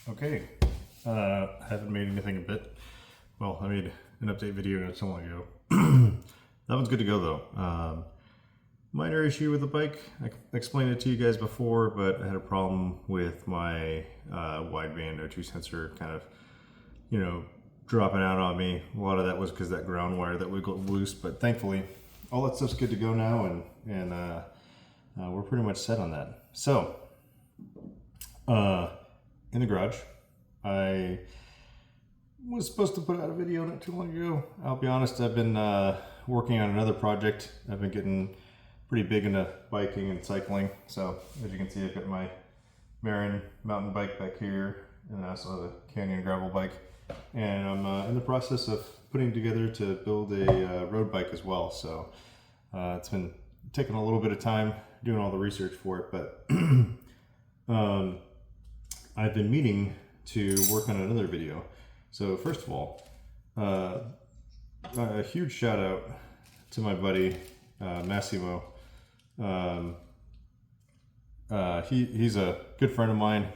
Okay, haven't made anything a bit. Well, I made an update video not so long ago. That one's good to go though. Minor issue with the bike. I explained it to you guys before, but I had a problem with my wideband O2 sensor kind of, dropping out on me. A lot of that was because that ground wire that wiggled loose, but thankfully all that stuff's good to go now, and we're pretty much set on that. So, in the garage, I was supposed to put out a video not too long ago. I'll be honest, I've been working on another project. I've been getting pretty big into biking and cycling. So as you can see, I've got my Marin mountain bike back here, and I also have a Canyon gravel bike. And I'm in the process of putting together to build a road bike as well. So it's been taking a little bit of time doing all the research for it, but I've been meaning to work on another video. So first of all, a huge shout out to my buddy Massimo. He's a good friend of mine.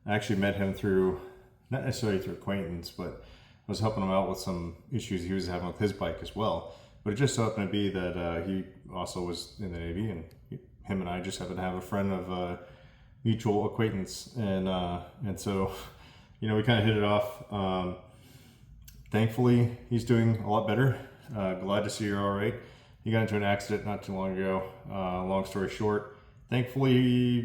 I actually met him through, not necessarily through acquaintance, but I was helping him out with some issues he was having with his bike as well. But it just so happened to be that he also was in the Navy, and him and I just happened to have a friend of mutual acquaintance, and so we kind of hit it off. Thankfully, he's doing a lot better. Glad to see you're all right. He got into an accident not too long ago. Long story short, thankfully,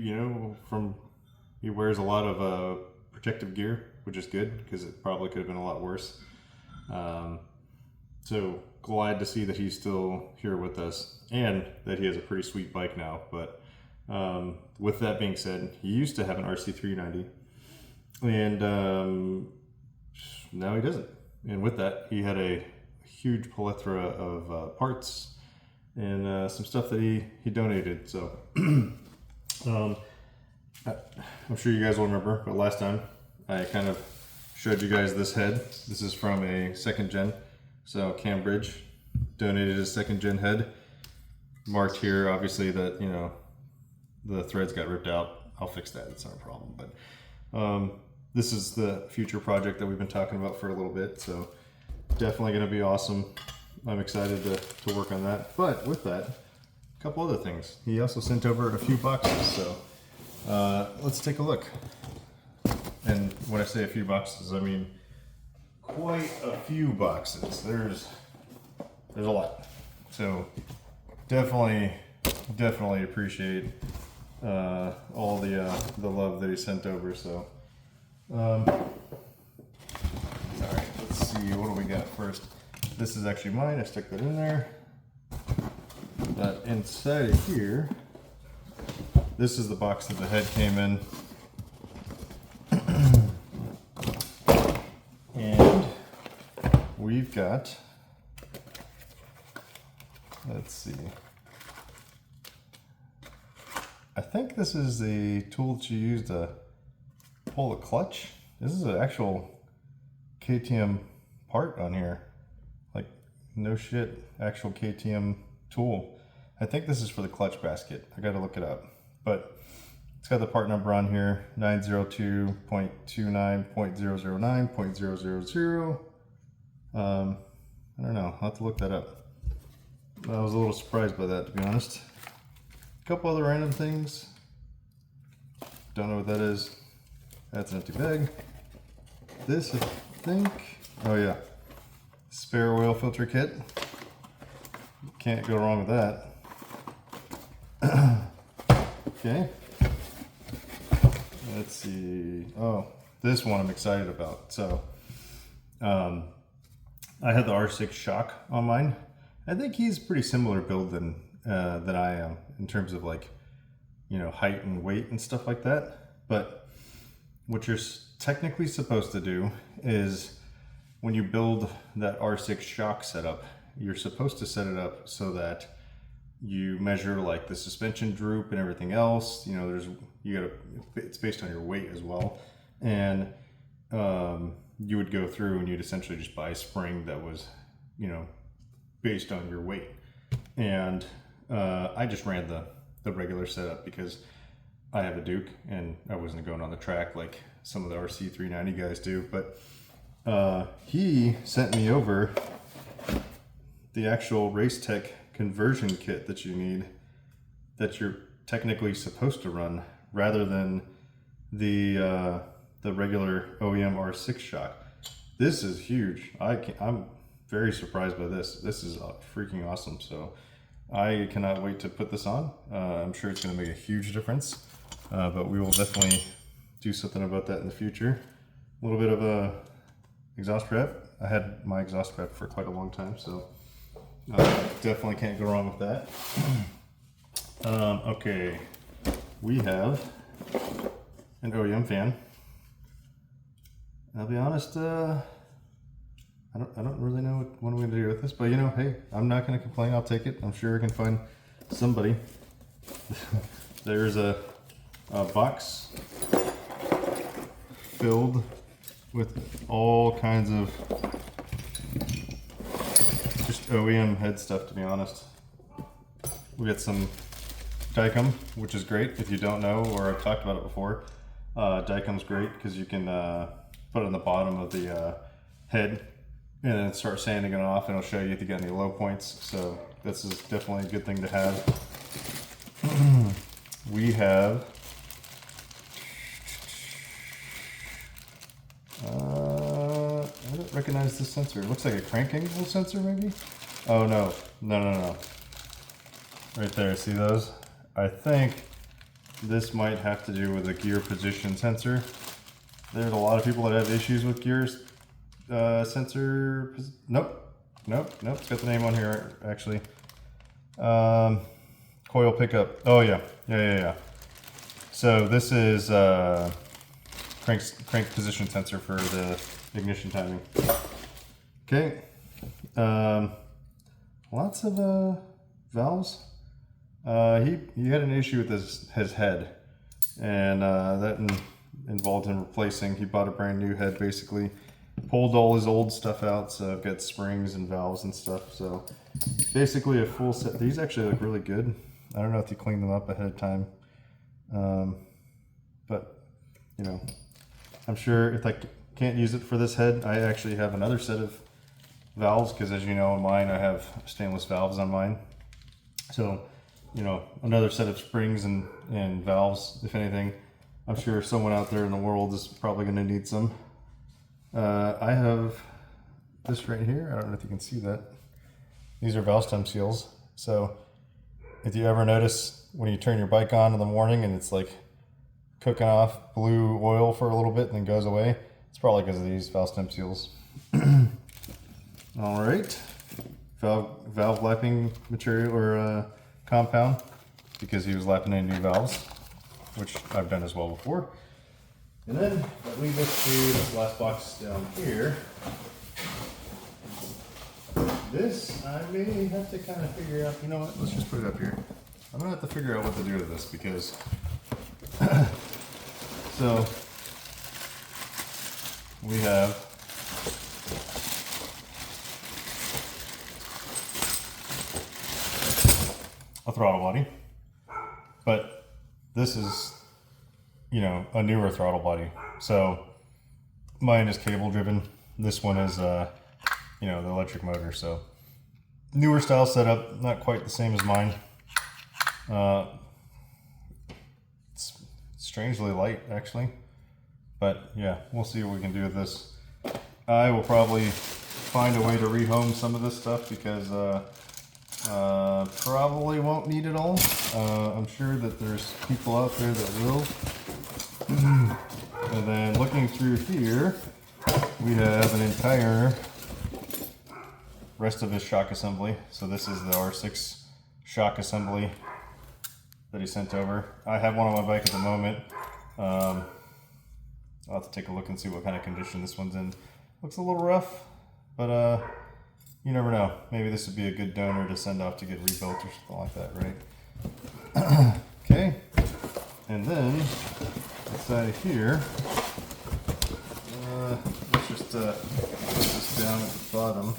he wears a lot of protective gear, which is good because it probably could have been a lot worse. So glad to see that he's still here with us and that he has a pretty sweet bike now. But with that being said, he used to have an RC390, and now he doesn't. And with that, he had a huge plethora of parts and some stuff that he donated. So I'm sure you guys will remember, but last time I kind of showed you guys this head. This is from a second gen. So Cambridge donated a second gen head. Marked here, obviously, that the threads got ripped out. I'll fix that, it's not a problem. But this is the future project that we've been talking about for a little bit, so definitely going to be awesome. I'm excited to work on that. But with that, a couple other things. He also sent over a few boxes, so let's take a look. And when I say a few boxes, I mean quite a few boxes. There's a lot. So definitely appreciate all the love that he sent over. So all right, let's see, what do we got first? This is actually mine. I stuck that in there. But inside of here, this is the box that the head came in. And we've got, let's see, I think this is the tool that you use to pull the clutch. This is an actual KTM part on here. Like, no shit, actual KTM tool. I think this is for the clutch basket. I gotta look it up. But it's got the part number on here, 902.29.009.000. I don't know, I'll have to look that up. I was a little surprised by that, to be honest. A couple other random things. Don't know what that is. That's an empty bag. This, I think, oh yeah, spare oil filter kit. Can't go wrong with that. Okay. Let's see. Oh, this one I'm excited about. So, I had the R6 Shock on mine. I think he's pretty similar build than I am in terms of height and weight and stuff like that. But what you're technically supposed to do is when you build that R6 Shock setup, you're supposed to set it up so that you measure like the suspension droop and everything else. It's based on your weight as well. And you would go through and you'd essentially just buy a spring that was, based on your weight. And I just ran the regular setup because I have a Duke, and I wasn't going on the track like some of the RC390 guys do, but he sent me over the actual Race Tech conversion kit that you need, that you're technically supposed to run, rather than the regular OEM R6 shock. This is huge. I'm very surprised by this. This is freaking awesome. So I cannot wait to put this on. I'm sure it's going to make a huge difference, but we will definitely do something about that in the future. A little bit of a exhaust prep. I had my exhaust prep for quite a long time, so definitely can't go wrong with that. Okay, we have an OEM fan. I'll be honest, I don't really know what I'm going to do with this, but you know, hey, I'm not going to complain. I'll take it. I'm sure I can find somebody. There's a box filled with all kinds of just OEM head stuff, to be honest. We got some Dykem, which is great. If you don't know, or I've talked about it before, Dykem's great because you can put it on the bottom of the head and then start sanding it off, and it'll show you if you get any low points. So this is definitely a good thing to have. We have I don't recognize this sensor. It looks like a crank angle sensor, maybe? Oh no. Right there, see those? I think this might have to do with a gear position sensor. There's a lot of people that have issues with gears sensor. Nope. It's got the name on here actually. Coil pickup. Oh yeah. So this is crank position sensor for the ignition timing. Okay. Lots of valves. He had an issue with his head, and that involved him replacing. He bought a brand new head, basically pulled all his old stuff out, so I've got springs and valves and stuff. So basically a full set. These actually look really good. I don't know if you clean them up ahead of time, but you know, I'm sure if I can't use it for this head, I actually have another set of valves, because as you know, in mine I have stainless valves on mine. So you know, another set of springs and valves, if anything. I'm sure someone out there in the world is probably going to need some. I have this right here. I don't know if you can see that. These are valve stem seals. So if you ever notice when you turn your bike on in the morning and it's like cooking off blue oil for a little bit and then goes away, it's probably because of these valve stem seals. All right, valve lapping material or compound, because he was lapping in new valves, which I've done as well before. And then that leads us to this last box down here. This I may have to kind of figure out. You know what? Let's just put it up here. I'm gonna have to figure out what to do with this, because so we have a throttle body, but this is, you know, a newer throttle body. So mine is cable driven. This one is you know, the electric motor. So newer style setup, not quite the same as mine. It's strangely light actually, but yeah, we'll see what we can do with this. I will probably find a way to rehome some of this stuff, because probably won't need it all. I'm sure that there's people out there that will. And then looking through here, we have an entire rest of his shock assembly. So this is the R6 shock assembly that he sent over. I have one on my bike at the moment. I'll have to take a look and see what kind of condition this one's in. Looks a little rough, but you never know. Maybe this would be a good donor to send off to get rebuilt or something like that, right? Okay. And then inside of here, let's just put this down at the bottom.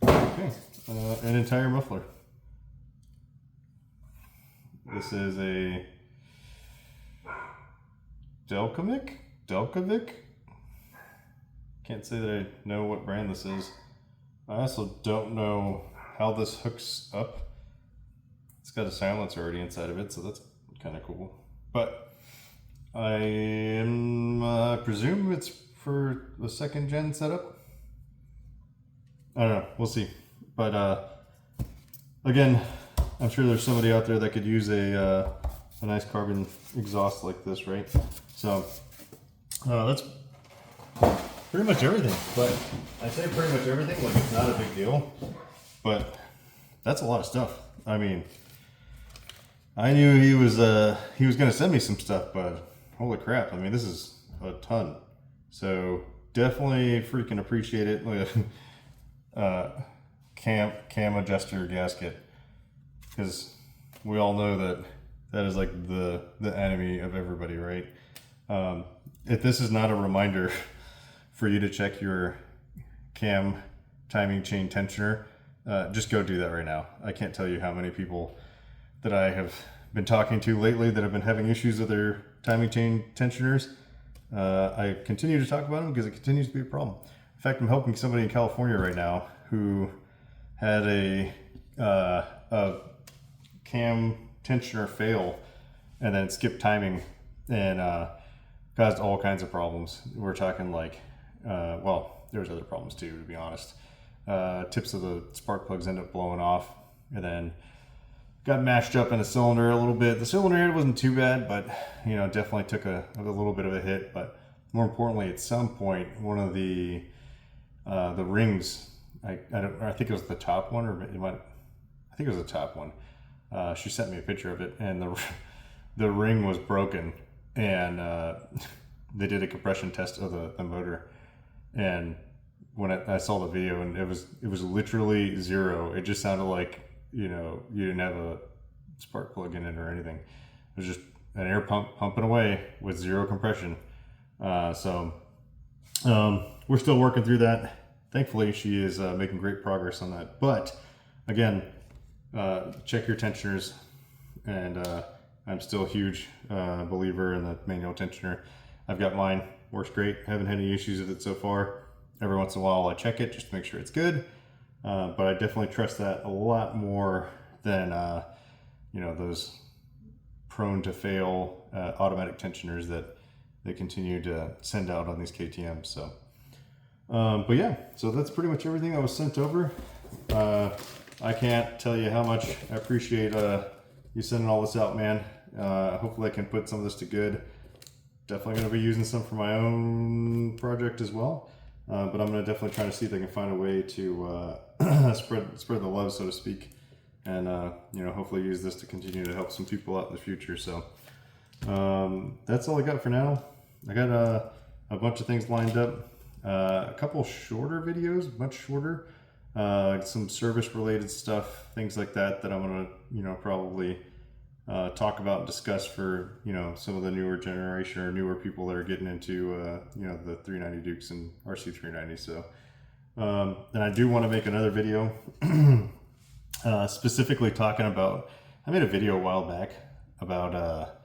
Okay. An entire muffler. This is a Delcovic. Can't say that I know what brand this is. I also don't know how this hooks up. It's got a silencer already inside of it, so that's kind of cool. But I presume it's for the 2nd gen setup. I don't know. We'll see. But again, I'm sure there's somebody out there that could use a nice carbon exhaust like this, right? So that's pretty much everything. But I say pretty much everything like it's not a big deal. But that's a lot of stuff. I mean, I knew he was going to send me some stuff, but holy crap! I mean, this is a ton. So definitely freaking appreciate it. Look at cam adjuster gasket, because we all know that is like the enemy of everybody, right? If this is not a reminder for you to check your cam timing chain tensioner, just go do that right now. I can't tell you how many people that I have been talking to lately that have been having issues with their timing chain tensioners. I continue to talk about them because it continues to be a problem. In fact, I'm helping somebody in California right now who had a cam tensioner fail and then skip timing and caused all kinds of problems. We're talking like, well, there's other problems too, to be honest. Tips of the spark plugs end up blowing off, and then got mashed up in a cylinder a little bit. The cylinder head wasn't too bad, but you know, definitely took a little bit of a hit. But more importantly, at some point, one of the rings, I think it was the top one, or I think it was the top one. She sent me a picture of it, and the ring was broken, and they did a compression test of the motor, and when I saw the video, and it was literally zero. It just sounded like, you know, you didn't have a spark plug in it or anything. It was just an air pump pumping away with zero compression. So we're still working through that. Thankfully, she is making great progress on that. But again, check your tensioners, and I'm still a huge believer in the manual tensioner. I've got mine, works great. Haven't had any issues with it so far. Every once in a while I check it just to make sure it's good. But I definitely trust that a lot more than, you know, those prone to fail automatic tensioners that they continue to send out on these KTMs. So, but yeah, so that's pretty much everything that was sent over. I can't tell you how much I appreciate you sending all this out, man. Hopefully I can put some of this to good. Definitely going to be using some for my own project as well. But I'm going to definitely try to see if I can find a way to spread the love, so to speak, and you know, hopefully use this to continue to help some people out in the future. So that's all I got for now. I got a bunch of things lined up, a couple shorter videos, much shorter, some service related stuff, things like that I'm going to, you know, probably talk about and discuss for, you know, some of the newer generation or newer people that are getting into you know, the 390 Dukes and RC390. So and I do want to make another video specifically talking about, I made a video a while back about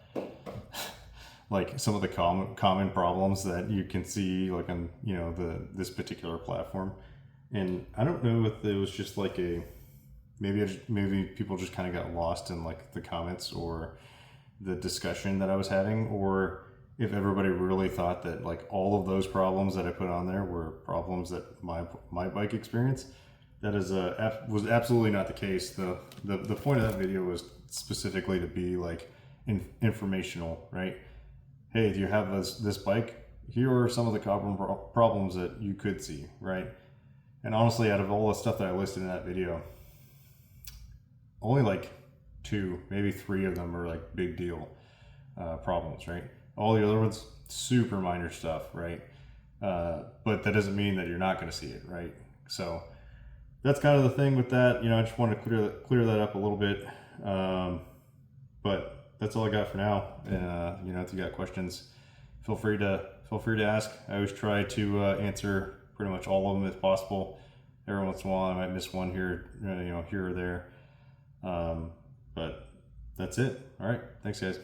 like some of the common problems that you can see like on, you know, this particular platform. And I don't know if it was just like maybe people just kind of got lost in like the comments or the discussion that I was having, or if everybody really thought that like all of those problems that I put on there were problems that my bike experienced. That is was absolutely not the case. The point of that video was specifically to be like informational, right? Hey, if you have this bike, here are some of the problems that you could see, right? And honestly, out of all the stuff that I listed in that video, only like 2, maybe 3 of them are like big deal problems, right? All the other ones, super minor stuff, right? But that doesn't mean that you're not going to see it, right? So that's kind of the thing with that. You know, I just want to clear that up a little bit. But that's all I got for now. And you know, if you got questions, feel free to ask. I always try to answer pretty much all of them if possible. Every once in a while, I might miss one here, you know, here or there. But that's it. All right. Thanks, guys.